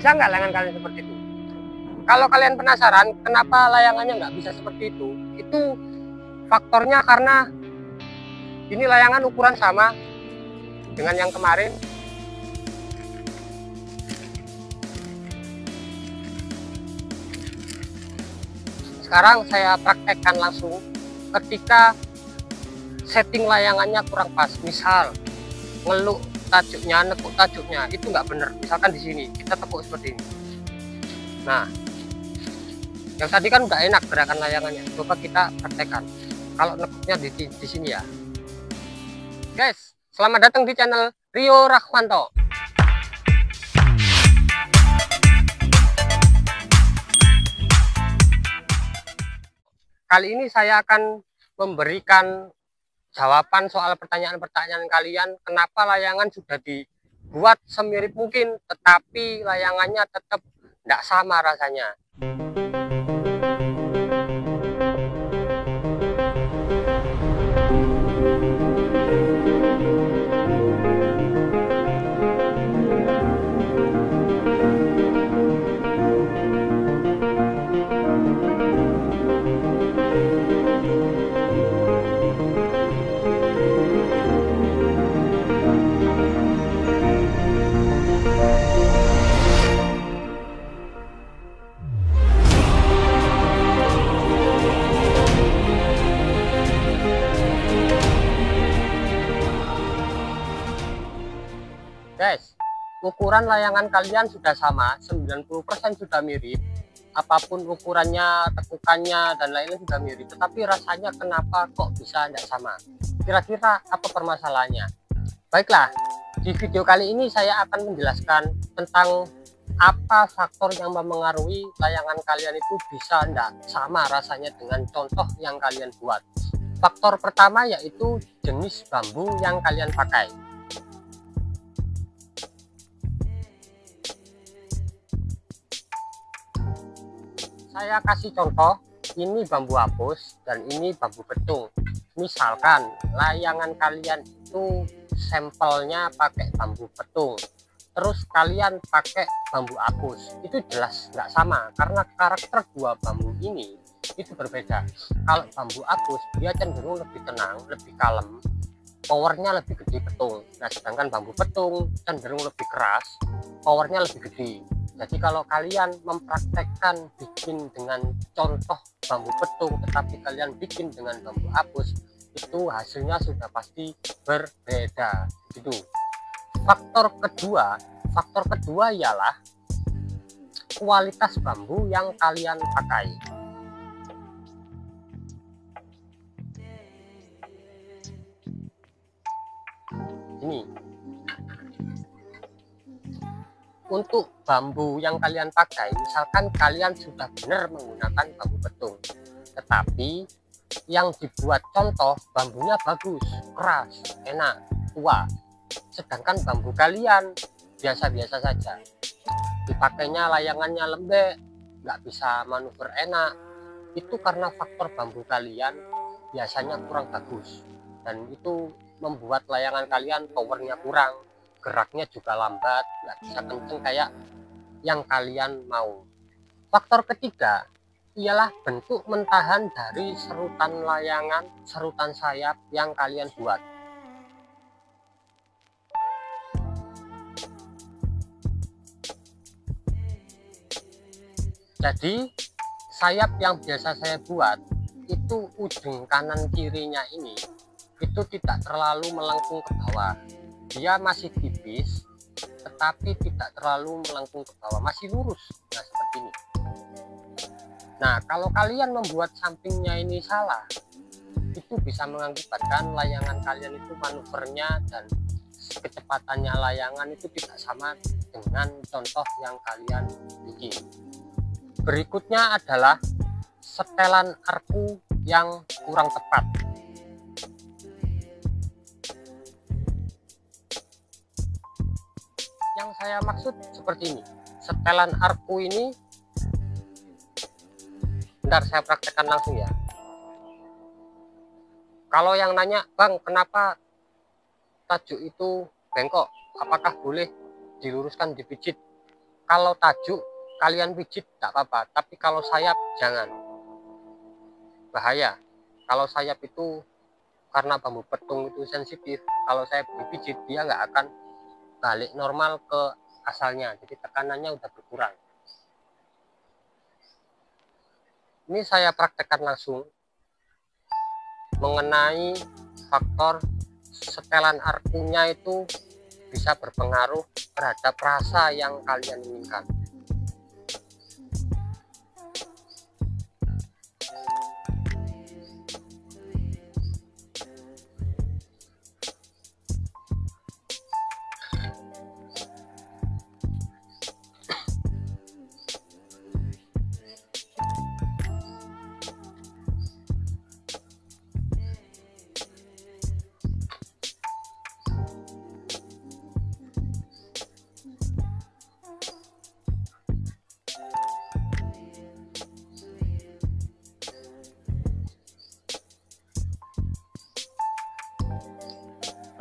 Bisa nggak layangan kalian seperti itu? Kalau kalian penasaran kenapa layangannya nggak bisa seperti itu faktornya karena ini layangan ukuran sama dengan yang kemarin. Sekarang saya praktekkan langsung ketika setting layangannya kurang pas, misal ngeluk tajuknya, nekuk tajuknya itu nggak bener. Misalkan di sini kita tekuk seperti ini. Nah, yang tadi kan nggak enak gerakan layangannya. Coba kita praktekkan. Kalau nekuknya di sini ya. Guys, selamat datang di channel Rio Rahmanto. Kali ini saya akan memberikan jawaban soal pertanyaan-pertanyaan kalian. Kenapa layangan sudah dibuat semirip mungkin, tetapi layangannya tetap tidak sama rasanya. Guys, ukuran layangan kalian sudah sama, 90% sudah mirip, apapun ukurannya, tekukannya, dan lain-lain sudah mirip, tetapi rasanya kenapa kok bisa tidak sama? Kira-kira apa permasalahannya? Baiklah, di video kali ini saya akan menjelaskan tentang apa faktor yang mempengaruhi layangan kalian itu bisa tidak sama rasanya dengan contoh yang kalian buat. Faktor pertama yaitu jenis bambu yang kalian pakai. Saya kasih contoh, ini bambu apus dan ini bambu betung. Misalkan layangan kalian itu sampelnya pakai bambu betung, terus kalian pakai bambu apus, itu jelas nggak sama karena karakter dua bambu ini itu berbeda. Kalau bambu apus dia cenderung lebih tenang, lebih kalem, powernya lebih gede betung. Nah, sedangkan bambu betung cenderung lebih keras, powernya lebih gede. Jadi kalau kalian mempraktekkan bikin dengan contoh bambu betung tetapi kalian bikin dengan bambu apus, itu hasilnya sudah pasti berbeda gitu. Faktor kedua ialah kualitas bambu yang kalian pakai. Ini untuk bambu yang kalian pakai, misalkan kalian sudah benar menggunakan bambu betung, tetapi yang dibuat contoh bambunya bagus, keras, enak, tua, sedangkan bambu kalian biasa-biasa saja, dipakainya layangannya lembek, nggak bisa manuver enak, itu karena faktor bambu kalian biasanya kurang bagus, dan itu membuat layangan kalian powernya kurang, geraknya juga lambat, nggak bisa kenceng kayak yang kalian mau. Faktor ketiga ialah bentuk mentahan dari serutan layangan, serutan sayap yang kalian buat. Jadi sayap yang biasa saya buat itu ujung kanan kirinya ini itu tidak terlalu melengkung ke bawah, dia masih tipis tetapi tidak terlalu melengkung ke bawah, masih lurus. Nah, seperti ini. Nah, kalau kalian membuat sampingnya ini salah, itu bisa mengakibatkan layangan kalian itu manuvernya dan kecepatannya layangan itu tidak sama dengan contoh yang kalian bikin. Berikutnya adalah setelan arku yang kurang tepat. Yang saya maksud seperti ini, setelan arku ini, bentar saya praktekkan langsung ya. Kalau yang nanya, Bang, kenapa tajuk itu bengkok, apakah boleh diluruskan, dipijit? Kalau tajuk kalian pijit tak apa-apa, tapi kalau sayap jangan, bahaya. Kalau sayap itu karena bambu petung itu sensitif, kalau sayap dipijit dia nggak akan balik normal ke asalnya, jadi tekanannya udah berkurang. Ini saya praktekkan langsung mengenai faktor setelan arkunya itu bisa berpengaruh terhadap rasa yang kalian inginkan.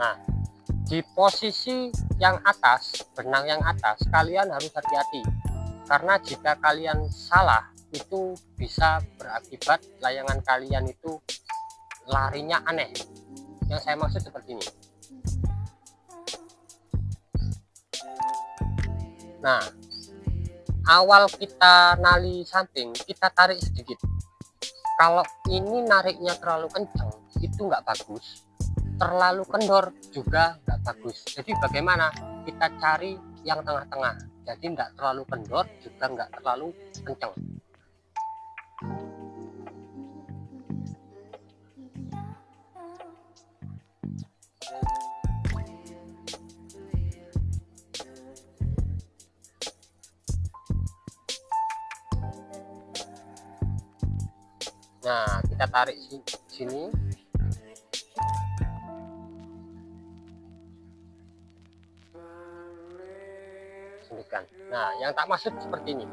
Nah, di posisi yang atas, benang yang atas, kalian harus hati-hati. Karena jika kalian salah, itu bisa berakibat layangan kalian itu larinya aneh. Yang saya maksud seperti ini. Nah, awal kita nali samping, kita tarik sedikit. Kalau ini nariknya terlalu kencang, itu nggak bagus. Terlalu kendor juga nggak bagus. Jadi bagaimana? Kita cari yang tengah-tengah. Jadi nggak terlalu kendor juga nggak terlalu kencang. Nah, kita tarik sini. Nah, yang tak maksud seperti ini.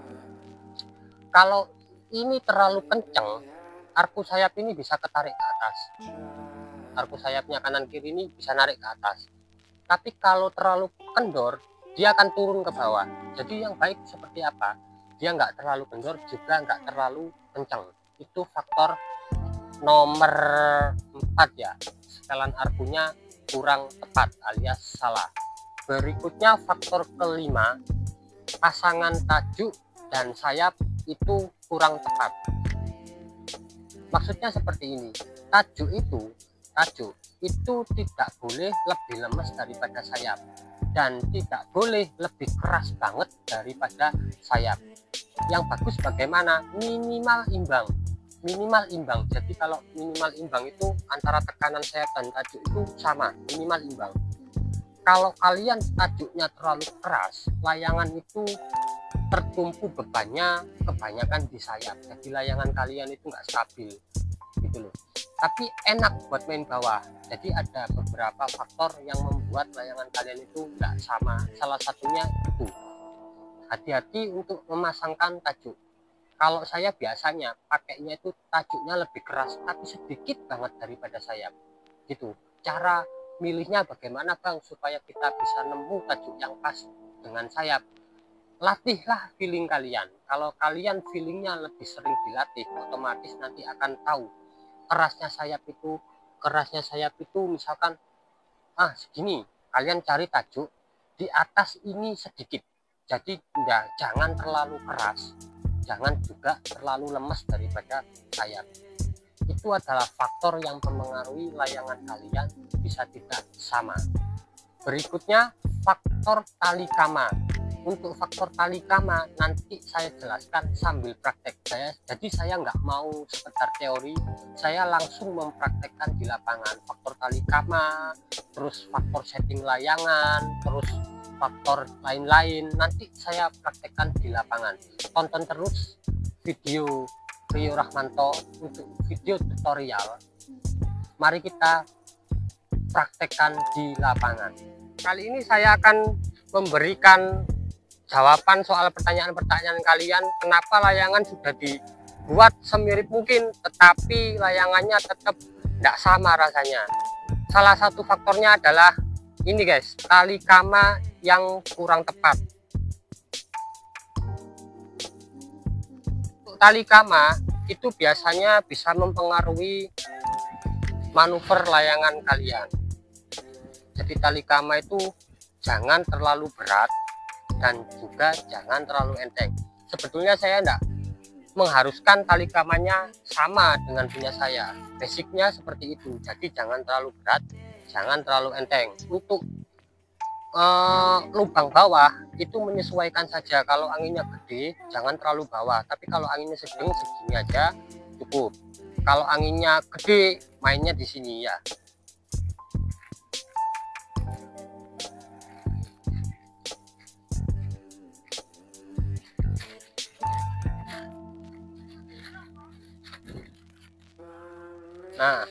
Kalau ini terlalu kencang, arku sayap ini bisa ketarik ke atas. Arku sayapnya kanan kiri ini bisa narik ke atas. Tapi kalau terlalu kendor, dia akan turun ke bawah. Jadi yang baik seperti apa? Dia nggak terlalu kendor, juga nggak terlalu kencang. Itu faktor nomor 4 ya. Setelan arkunya kurang tepat alias salah. Berikutnya faktor kelima, pasangan tajuk dan sayap itu kurang tepat. Maksudnya seperti ini, tajuk itu tidak boleh lebih lemes daripada sayap dan tidak boleh lebih keras banget daripada sayap. Yang bagus bagaimana? Minimal imbang. Jadi kalau minimal imbang itu antara tekanan sayap dan tajuk itu sama, minimal imbang. Kalau kalian tajuknya terlalu keras, layangan itu tertumpu bebannya kebanyakan di sayap, jadi layangan kalian itu nggak stabil gitu loh. Tapi enak buat main bawah. Jadi ada beberapa faktor yang membuat layangan kalian itu nggak sama. Salah satunya itu hati-hati untuk memasangkan tajuk. Kalau saya biasanya pakainya itu tajuknya lebih keras tapi sedikit banget daripada sayap gitu. Cara milihnya bagaimana Bang supaya kita bisa nemu tajuk yang pas dengan sayap? Latihlah feeling kalian. Kalau kalian feelingnya lebih sering dilatih, otomatis nanti akan tahu kerasnya sayap itu misalkan segini, kalian cari tajuk di atas ini sedikit. Jadi jangan terlalu keras, jangan juga terlalu lemes daripada sayap. Itu adalah faktor yang mempengaruhi layangan kalian bisa tidak sama. Berikutnya faktor tali kama. Untuk faktor tali kama nanti saya jelaskan sambil praktek. Jadi saya nggak mau sekedar teori, saya langsung mempraktekkan di lapangan. Faktor tali kama, terus faktor setting layangan, terus faktor lain-lain nanti saya praktekkan di lapangan. Tonton terus video Rio Rahmanto untuk video tutorial. Mari kita praktekkan di lapangan. Kali ini saya akan memberikan jawaban soal pertanyaan-pertanyaan kalian. Kenapa layangan sudah dibuat semirip mungkin tetapi layangannya tetap tidak sama rasanya? Salah satu faktornya adalah ini guys, tali kama yang kurang tepat. Untuk tali kama itu biasanya bisa mempengaruhi manuver layangan kalian. Jadi tali kama itu jangan terlalu berat dan juga jangan terlalu enteng. Sebetulnya saya enggak mengharuskan tali kamanya sama dengan punya saya, basicnya seperti itu. Jadi jangan terlalu berat, jangan terlalu enteng. Untuk lubang bawah itu menyesuaikan saja. Kalau anginnya gede jangan terlalu bawah, tapi kalau anginnya sedang segini aja cukup. Kalau anginnya gede mainnya di sini ya. Nah,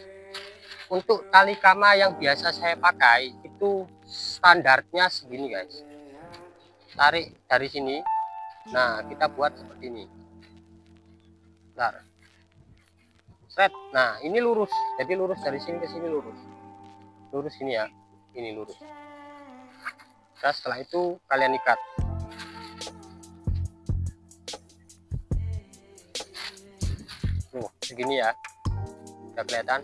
untuk tali kama yang biasa saya pakai itu standarnya segini guys. Tarik dari sini. Nah, kita buat seperti ini. Bentar. Set. Nah, ini lurus. Jadi lurus dari sini ke sini lurus. Lurus ini ya. Ini lurus. Nah, setelah itu kalian ikat. Tuh, segini ya. Udah kelihatan.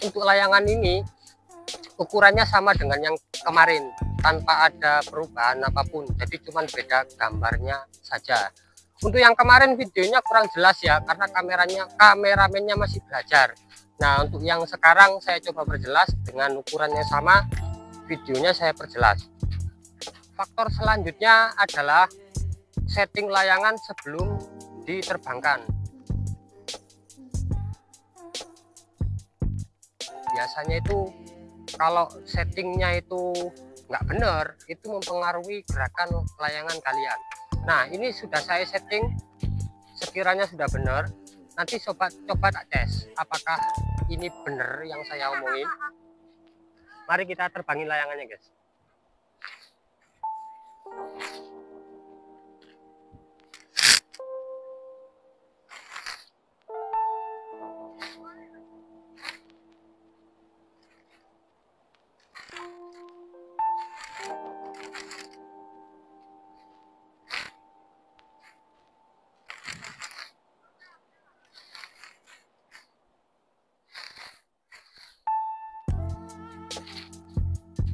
Untuk layangan ini ukurannya sama dengan yang kemarin tanpa ada perubahan apapun, jadi cuman beda gambarnya saja. Untuk yang kemarin videonya kurang jelas ya karena kameramennya masih belajar. Nah, untuk yang sekarang saya coba perjelas dengan ukurannya sama, videonya saya perjelas. Faktor selanjutnya adalah setting layangan sebelum diterbangkan. Biasanya itu kalau settingnya itu nggak benar, itu mempengaruhi gerakan layangan kalian. Nah, ini sudah saya setting, sekiranya sudah benar, nanti coba tak tes apakah ini benar yang saya omongin. Mari kita terbangin layangannya guys.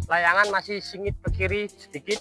Layangan masih singit ke kiri sedikit.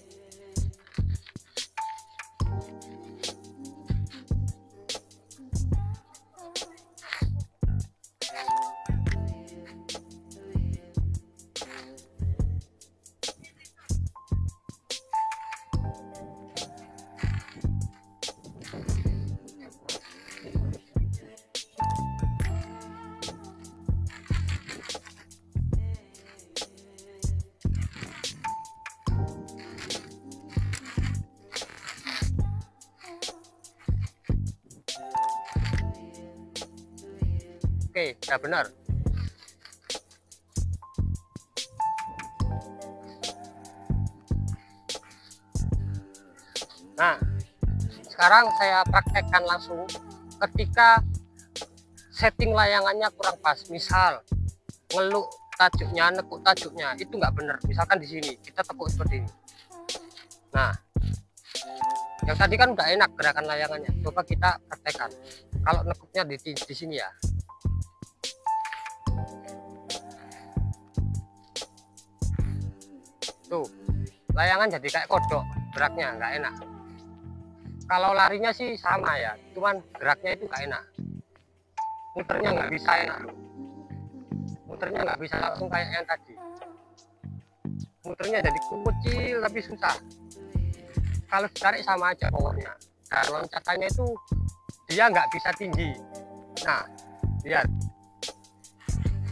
Oke, sudah benar. Nah, sekarang saya praktekkan langsung ketika setting layangannya kurang pas. Misal ngeluk tajuknya, nekuk tajuknya, itu nggak benar. Misalkan di sini kita tekuk seperti ini. Nah, yang tadi kan udah enak gerakan layangannya. Coba kita praktekkan. Kalau nekuknya di sini ya. Tuh, layangan jadi kayak kodok, geraknya nggak enak. Kalau larinya sih sama ya, cuman geraknya itu nggak enak. Muternya nggak bisa enak. Muternya nggak bisa langsung kayak yang tadi. Muternya jadi kecil tapi susah. Kalau ditarik sama aja powernya. Dan loncatannya itu dia nggak bisa tinggi. Nah, lihat.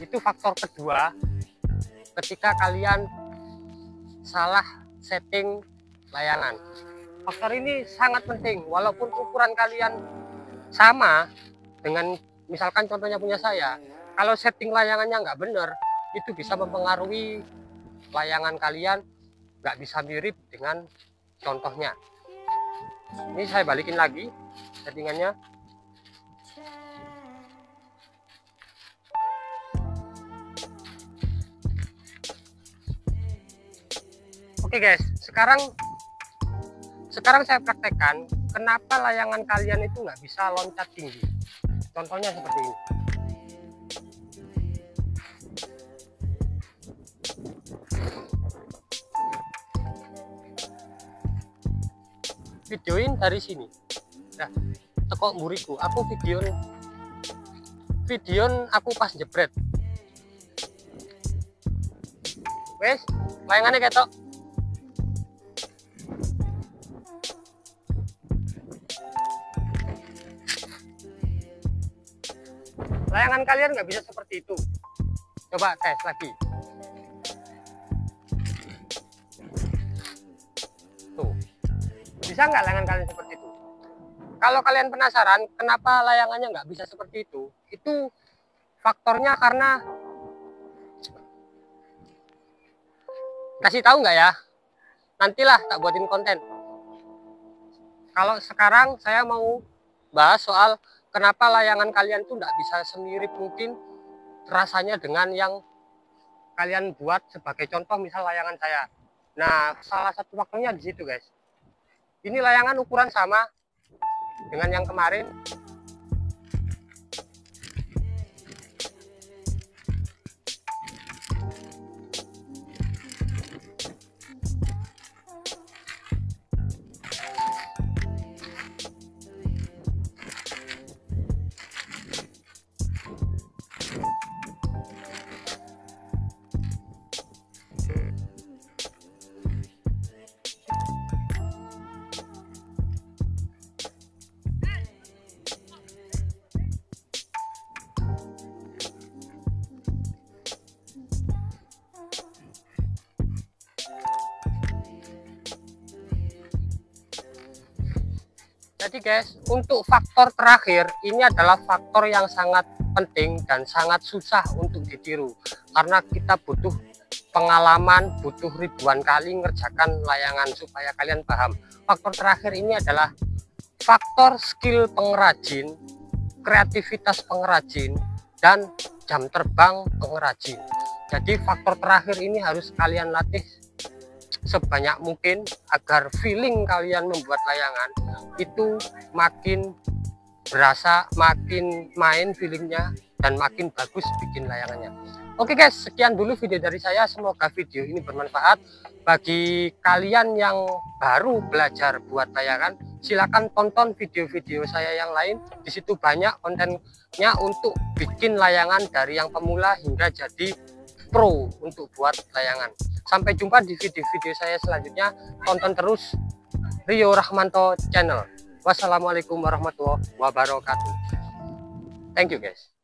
Itu faktor kedua ketika kalian salah setting layangan. Faktor ini sangat penting, walaupun ukuran kalian sama dengan misalkan contohnya punya saya, kalau setting layangannya nggak benar, itu bisa mempengaruhi layangan kalian nggak bisa mirip dengan contohnya. Ini saya balikin lagi settingannya. Oke guys, sekarang saya praktekkan kenapa layangan kalian itu nggak bisa loncat tinggi. Contohnya seperti ini. Videoin dari sini. Nah, tekok mburiku, aku videon aku pas jebret. Wes, layangannya ketok. Layangan kalian nggak bisa seperti itu. Coba tes lagi. Tuh, bisa nggak layangan kalian seperti itu? Kalau kalian penasaran kenapa layangannya nggak bisa seperti itu faktornya karena, kasih tahu nggak ya? Nantilah tak buatin konten. Kalau sekarang saya mau bahas soal kenapa layangan kalian tuh nggak bisa semirip mungkin rasanya dengan yang kalian buat. Sebagai contoh misal layangan saya. Nah, salah satu faktornya di situ guys. Ini layangan ukuran sama dengan yang kemarin. Jadi guys, untuk faktor terakhir ini adalah faktor yang sangat penting dan sangat susah untuk ditiru, karena kita butuh pengalaman, butuh ribuan kali ngerjakan layangan supaya kalian paham. Faktor terakhir ini adalah faktor skill pengrajin, kreativitas pengrajin, dan jam terbang pengrajin. Jadi faktor terakhir ini harus kalian latih sebanyak mungkin agar feeling kalian membuat layangan itu makin berasa, makin main feelingnya, dan makin bagus bikin layangannya. Oke guys, sekian dulu video dari saya. Semoga video ini bermanfaat bagi kalian yang baru belajar buat layangan. Silakan tonton video-video saya yang lain. Di situ banyak kontennya untuk bikin layangan dari yang pemula hingga jadi pro untuk buat layangan. Sampai jumpa di video-video saya selanjutnya. Tonton terus Rio Rahmanto Channel. Wassalamualaikum warahmatullahi wabarakatuh. Thank you guys.